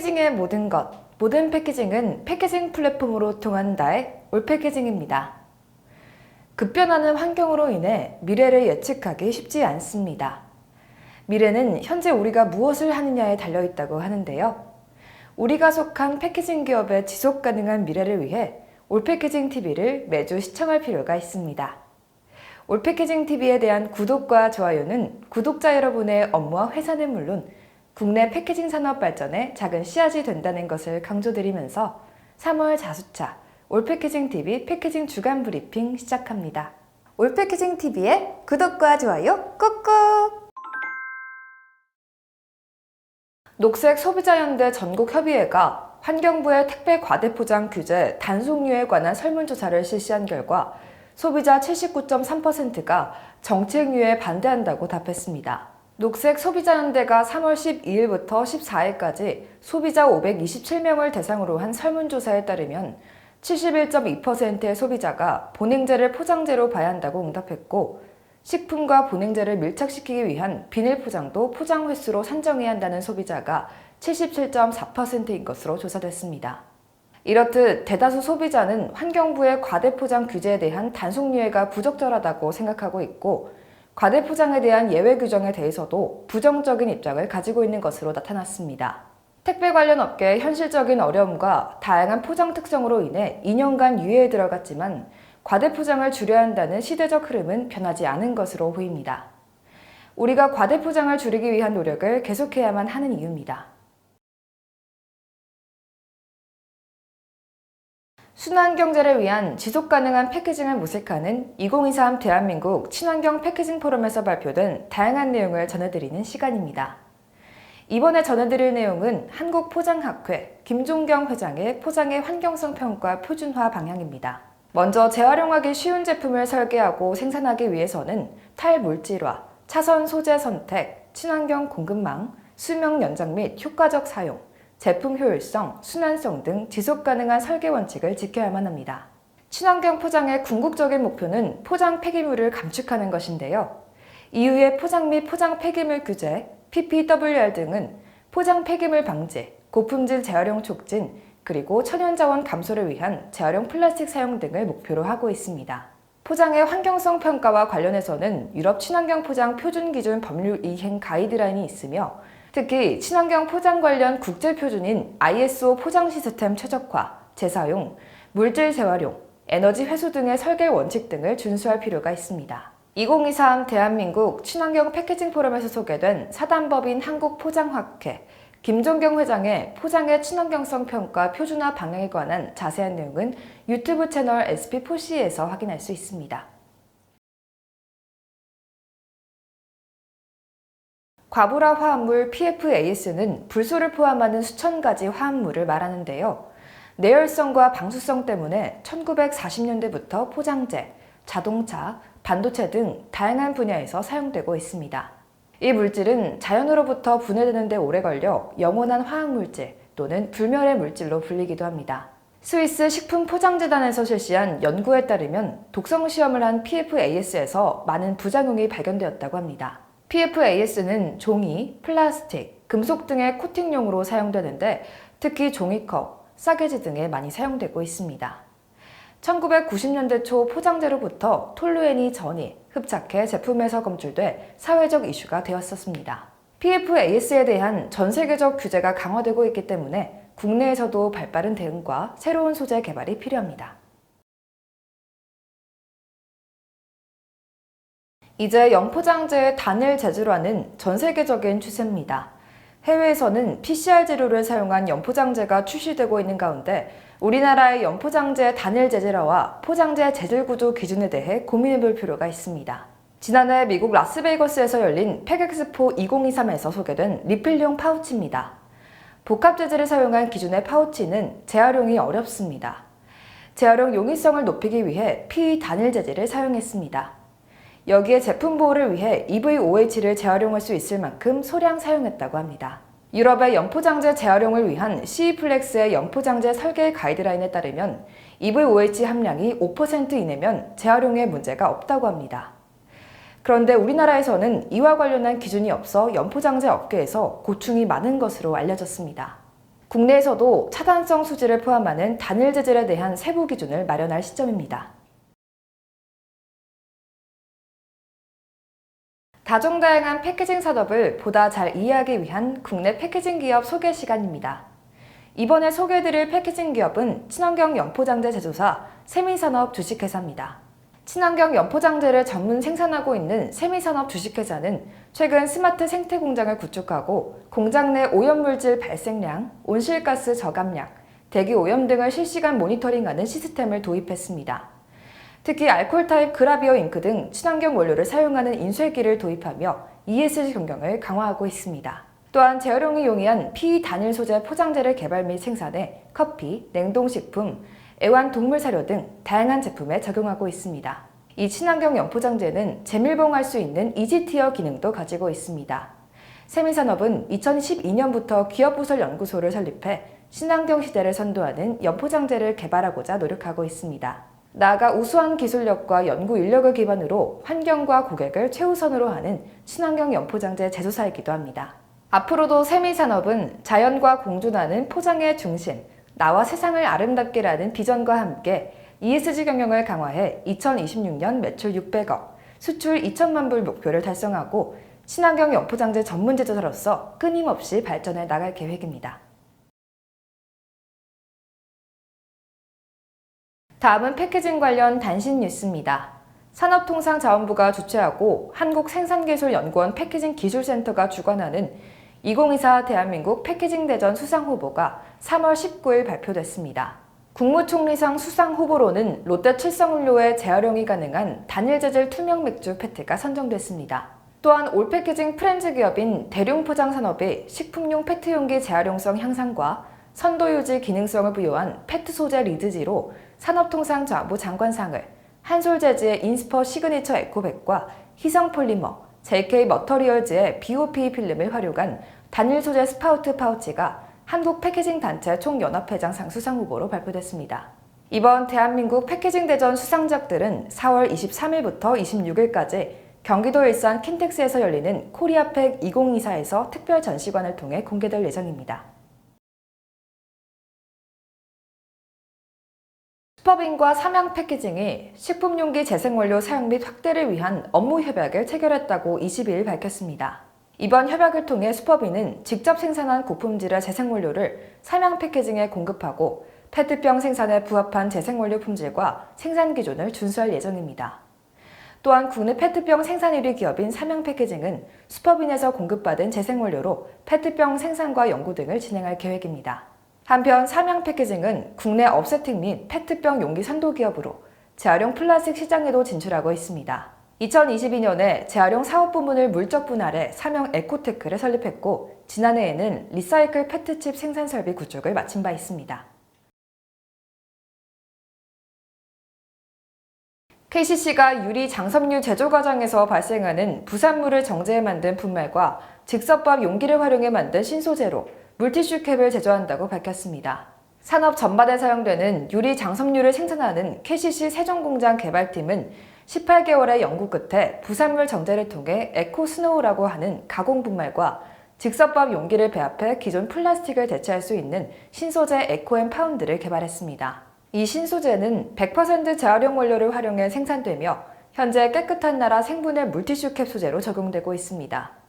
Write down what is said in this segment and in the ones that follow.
패키징의 모든 것, 모든 패키징은 패키징 플랫폼으로 통한다의 올패키징입니다. 급변하는 환경으로 인해 미래를 예측하기 쉽지 않습니다. 미래는 현재 우리가 무엇을 하느냐에 달려있다고 하는데요. 우리가 속한 패키징 기업의 지속 가능한 미래를 위해 올패키징 TV를 매주 시청할 필요가 있습니다. 올패키징 TV에 대한 구독과 좋아요는 구독자 여러분의 업무와 회사는 물론 국내 패키징 산업 발전에 작은 씨앗이 된다는 것을 강조드리면서 3월 자수차 올패키징 TV 패키징 주간 브리핑 시작합니다. 올패키징 TV의 구독과 좋아요 꾹꾹! 녹색 소비자연대 전국협의회가 환경부의 택배 과대포장 규제 단속류에 관한 설문조사를 실시한 결과 소비자 79.3%가 정책류에 반대한다고 답했습니다. 녹색 소비자연대가 3월 12일부터 14일까지 소비자 527명을 대상으로 한 설문조사에 따르면 71.2%의 소비자가 보냉제를 포장재로 봐야 한다고 응답했고, 식품과 보냉제를 밀착시키기 위한 비닐 포장도 포장 횟수로 산정해야 한다는 소비자가 77.4%인 것으로 조사됐습니다. 이렇듯 대다수 소비자는 환경부의 과대포장 규제에 대한 단속유예가 부적절하다고 생각하고 있고, 과대포장에 대한 예외 규정에 대해서도 부정적인 입장을 가지고 있는 것으로 나타났습니다. 택배 관련 업계의 현실적인 어려움과 다양한 포장 특성으로 인해 2년간 유예에 들어갔지만 과대포장을 줄여야 한다는 시대적 흐름은 변하지 않은 것으로 보입니다. 우리가 과대포장을 줄이기 위한 노력을 계속해야만 하는 이유입니다. 순환경제를 위한 지속가능한 패키징을 모색하는 2023 대한민국 친환경 패키징 포럼에서 발표된 다양한 내용을 전해드리는 시간입니다. 이번에 전해드릴 내용은 한국포장학회 김종경 회장의 포장의 환경성 평가 표준화 방향입니다. 먼저 재활용하기 쉬운 제품을 설계하고 생산하기 위해서는 탈물질화, 차선 소재 선택, 친환경 공급망, 수명 연장 및 효과적 사용, 제품 효율성, 순환성 등 지속가능한 설계 원칙을 지켜야만 합니다. 친환경 포장의 궁극적인 목표는 포장 폐기물을 감축하는 것인데요. 이후에 포장 및 포장 폐기물 규제, PPWR 등은 포장 폐기물 방지, 고품질 재활용 촉진, 그리고 천연자원 감소를 위한 재활용 플라스틱 사용 등을 목표로 하고 있습니다. 포장의 환경성 평가와 관련해서는 유럽 친환경 포장 표준 기준 법률 이행 가이드라인이 있으며, 특히 친환경 포장 관련 국제 표준인 ISO 포장 시스템 최적화, 재사용, 물질 재활용, 에너지 회수 등의 설계 원칙 등을 준수할 필요가 있습니다. 2023 대한민국 친환경 패키징 포럼에서 소개된 사단법인 한국포장학회 김종경 회장의 포장의 친환경성 평가 표준화 방향에 관한 자세한 내용은 유튜브 채널 SP4C에서 확인할 수 있습니다. 과부라 화합물 PFAS는 불소를 포함하는 수천 가지 화합물을 말하는데요. 내열성과 방수성 때문에 1940년대부터 포장재, 자동차, 반도체 등 다양한 분야에서 사용되고 있습니다. 이 물질은 자연으로부터 분해되는 데 오래 걸려 영원한 화학물질 또는 불멸의 물질로 불리기도 합니다. 스위스 식품포장재단에서 실시한 연구에 따르면 독성 시험을 한 PFAS에서 많은 부작용이 발견되었다고 합니다. PFAS는 종이, 플라스틱, 금속 등의 코팅용으로 사용되는데 특히 종이컵, 싸개지 등에 많이 사용되고 있습니다. 1990년대 초 포장재로부터 톨루엔이 전이, 흡착해 제품에서 검출돼 사회적 이슈가 되었었습니다. PFAS에 대한 전 세계적 규제가 강화되고 있기 때문에 국내에서도 발빠른 대응과 새로운 소재 개발이 필요합니다. 이제 연포장재의 단일 제조라는 전 세계적인 추세입니다. 해외에서는 PCR 재료를 사용한 연포장재가 출시되고 있는 가운데 우리나라의 연포장재 단일 제재라와 포장재 재질 구조 기준에 대해 고민해볼 필요가 있습니다. 지난해 미국 라스베이거스에서 열린 팩엑스포 2023에서 소개된 리필용 파우치입니다. 복합 재질을 사용한 기존의 파우치는 재활용이 어렵습니다. 재활용 용이성을 높이기 위해 PE 단일 재질을 사용했습니다. 여기에 제품 보호를 위해 EVOH를 재활용할 수 있을 만큼 소량 사용했다고 합니다. 유럽의 연포장재 재활용을 위한 CE플렉스의 연포장재 설계 가이드라인에 따르면 EVOH 함량이 5% 이내면 재활용에 문제가 없다고 합니다. 그런데 우리나라에서는 이와 관련한 기준이 없어 연포장재 업계에서 고충이 많은 것으로 알려졌습니다. 국내에서도 차단성 수지를 포함하는 단일 재질에 대한 세부 기준을 마련할 시점입니다. 다종다양한 패키징 산업을 보다 잘 이해하기 위한 국내 패키징 기업 소개 시간입니다. 이번에 소개해드릴 패키징 기업은 친환경 연포장재 제조사 세미산업 주식회사입니다. 친환경 연포장재를 전문 생산하고 있는 세미산업 주식회사는 최근 스마트 생태 공장을 구축하고 공장 내 오염물질 발생량, 온실가스 저감량, 대기 오염 등을 실시간 모니터링하는 시스템을 도입했습니다. 특히 알코올 타입 그라비어 잉크 등 친환경 원료를 사용하는 인쇄기를 도입하며 ESG 경영을 강화하고 있습니다. 또한 재활용이 용이한 PE 단일 소재 포장재를 개발 및 생산해 커피, 냉동식품, 애완동물 사료 등 다양한 제품에 적용하고 있습니다. 이 친환경 연포장재는 재밀봉할 수 있는 이지티어 기능도 가지고 있습니다. 세미산업은 2012년부터 기업부설 연구소를 설립해 친환경 시대를 선도하는 연포장재를 개발하고자 노력하고 있습니다. 나아가 우수한 기술력과 연구 인력을 기반으로 환경과 고객을 최우선으로 하는 친환경 연포장재 제조사이기도 합니다. 앞으로도 세미산업은 자연과 공존하는 포장의 중심, 나와 세상을 아름답게라는 비전과 함께 ESG 경영을 강화해 2026년 매출 600억, 수출 2천만 불 목표를 달성하고 친환경 연포장재 전문 제조사로서 끊임없이 발전해 나갈 계획입니다. 다음은 패키징 관련 단신 뉴스입니다. 산업통상자원부가 주최하고 한국생산기술연구원 패키징 기술센터가 주관하는 2024 대한민국 패키징 대전 수상 후보가 3월 19일 발표됐습니다. 국무총리상 수상 후보로는 롯데 칠성음료의 재활용이 가능한 단일 재질 투명 맥주 페트가 선정됐습니다. 또한 올 패키징 프렌즈 기업인 대룡포장산업의 식품용 페트 용기 재활용성 향상과 선도 유지 기능성을 부여한 페트 소재 리드지로 산업통상자원부 장관상을, 한솔재즈의 인스퍼 시그니처 에코백과 희성폴리머, JK 머터리얼즈의 BOP 필름을 활용한 단일 소재 스파우트 파우치가 한국 패키징 단체 총연합회장상 수상 후보로 발표됐습니다. 이번 대한민국 패키징 대전 수상작들은 4월 23일부터 26일까지 경기도 일산 킨텍스에서 열리는 코리아팩 2024에서 특별 전시관을 통해 공개될 예정입니다. 슈퍼빈과 삼양 패키징이 식품용기 재생원료 사용 및 확대를 위한 업무 협약을 체결했다고 22일 밝혔습니다. 이번 협약을 통해 슈퍼빈은 직접 생산한 고품질의 재생원료를 삼양 패키징에 공급하고 페트병 생산에 부합한 재생원료 품질과 생산 기준을 준수할 예정입니다. 또한 국내 페트병 생산 1위 기업인 삼양 패키징은 슈퍼빈에서 공급받은 재생원료로 페트병 생산과 연구 등을 진행할 계획입니다. 한편 삼양 패키징은 국내 업세팅 및 페트병 용기 선도 기업으로 재활용 플라스틱 시장에도 진출하고 있습니다. 2022년에 재활용 사업부문을 물적 분할해 삼양 에코테크를 설립했고 지난해에는 리사이클 페트칩 생산 설비 구축을 마친 바 있습니다. KCC가 유리 장섬유 제조 과정에서 발생하는 부산물을 정제해 만든 분말과 즉석밥 용기를 활용해 만든 신소재로 물티슈 캡을 제조한다고 밝혔습니다. 산업 전반에 사용되는 유리 장섬유를 생산하는 KCC 세종공장 개발팀은 18개월의 연구 끝에 부산물 정제를 통해 에코스노우라고 하는 가공 분말과 즉석밥 용기를 배합해 기존 플라스틱을 대체할 수 있는 신소재 에코앤 파운드를 개발했습니다. 이 신소재는 100% 재활용 원료를 활용해 생산되며 현재 깨끗한 나라 생분해 물티슈 캡 소재로 적용되고 있습니다.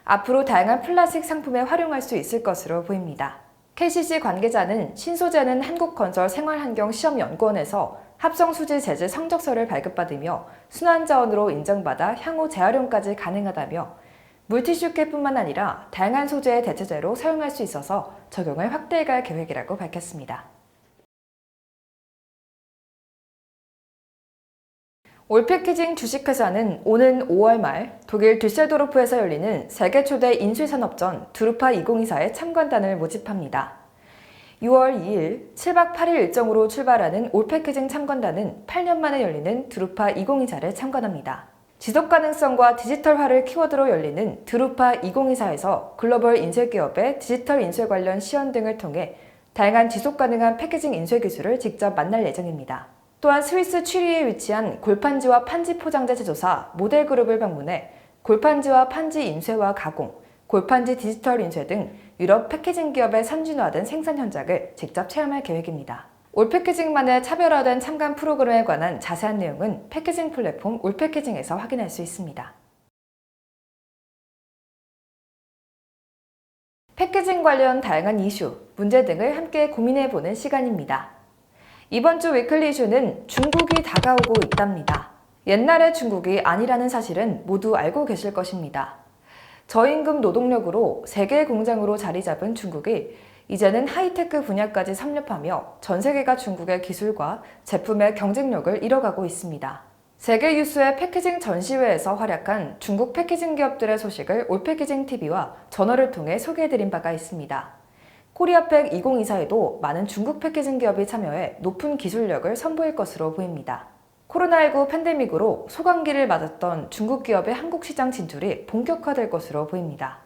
앞으로 다양한 플라스틱 상품에 활용할 수 있을 것으로 보입니다. KCC 관계자는 신소재는 한국건설생활환경시험연구원에서 합성수지 제재 성적서를 발급받으며 순환자원으로 인정받아 향후 재활용까지 가능하다며 물티슈 캡뿐만 아니라 다양한 소재의 대체재로 사용할 수 있어서 적용을 확대해갈 계획이라고 밝혔습니다. 올패키징 주식회사는 오는 5월 말 독일 düsseldorf에서 열리는 세계 초대 인수산업전 두루파 2024에 참관단을 모집합니다. 6월 2일 7박 8일 일정으로 출발하는 올패키징 참관단은 8년 만에 열리는 두루파 2024를 참관합니다. 지속가능성과 디지털화를 키워드로 열리는 두루파 2024에서 글로벌 인쇄기업의 디지털 인쇄 관련 시연 등을 통해 다양한 지속가능한 패키징 인쇄 기술을 직접 만날 예정입니다. 또한 스위스 취리에 위치한 골판지와 판지 포장재 제조사 모델그룹을 방문해 골판지와 판지 인쇄와 가공, 골판지 디지털 인쇄 등 유럽 패키징 기업의 선진화된 생산 현장을 직접 체험할 계획입니다. 올패키징만의 차별화된 참관 프로그램에 관한 자세한 내용은 패키징 플랫폼 올패키징에서 확인할 수 있습니다. 패키징 관련 다양한 이슈, 문제 등을 함께 고민해보는 시간입니다. 이번 주 위클리 이슈는 중국이 다가오고 있답니다. 옛날의 중국이 아니라는 사실은 모두 알고 계실 것입니다. 저임금 노동력으로 세계 공장으로 자리 잡은 중국이 이제는 하이테크 분야까지 섭렵하며 전 세계가 중국의 기술과 제품의 경쟁력을 잃어가고 있습니다. 세계 유수의 패키징 전시회에서 활약한 중국 패키징 기업들의 소식을 올패키징 TV와 저널을 통해 소개해드린 바가 있습니다. 코리아팩 2024에도 많은 중국 패키징 기업이 참여해 높은 기술력을 선보일 것으로 보입니다. 코로나19 팬데믹으로 소강기를 맞았던 중국 기업의 한국 시장 진출이 본격화될 것으로 보입니다.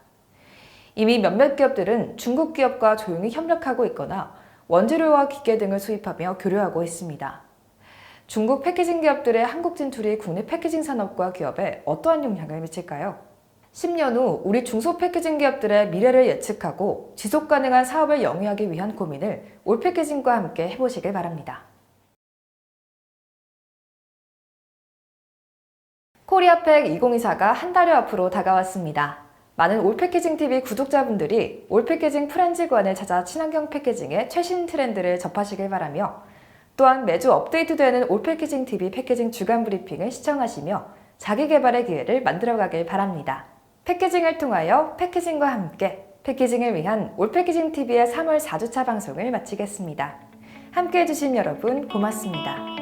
이미 몇몇 기업들은 중국 기업과 조용히 협력하고 있거나 원재료와 기계 등을 수입하며 교류하고 있습니다. 중국 패키징 기업들의 한국 진출이 국내 패키징 산업과 기업에 어떠한 영향을 미칠까요? 10년 후 우리 중소 패키징 기업들의 미래를 예측하고 지속 가능한 사업을 영위하기 위한 고민을 올패키징과 함께 해보시길 바랍니다. 코리아팩 2024가 한 달여 앞으로 다가왔습니다. 많은 올패키징 TV 구독자분들이 올패키징 프렌즈관을 찾아 친환경 패키징의 최신 트렌드를 접하시길 바라며 또한 매주 업데이트되는 올패키징 TV 패키징 주간 브리핑을 시청하시며 자기 개발의 기회를 만들어가길 바랍니다. 패키징을 통하여 패키징과 함께 패키징을 위한 올패키징 TV의 3월 4주차 방송을 마치겠습니다. 함께 해주신 여러분 고맙습니다.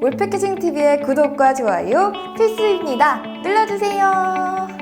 올패키징 TV의 구독과 좋아요 필수입니다. 눌러주세요.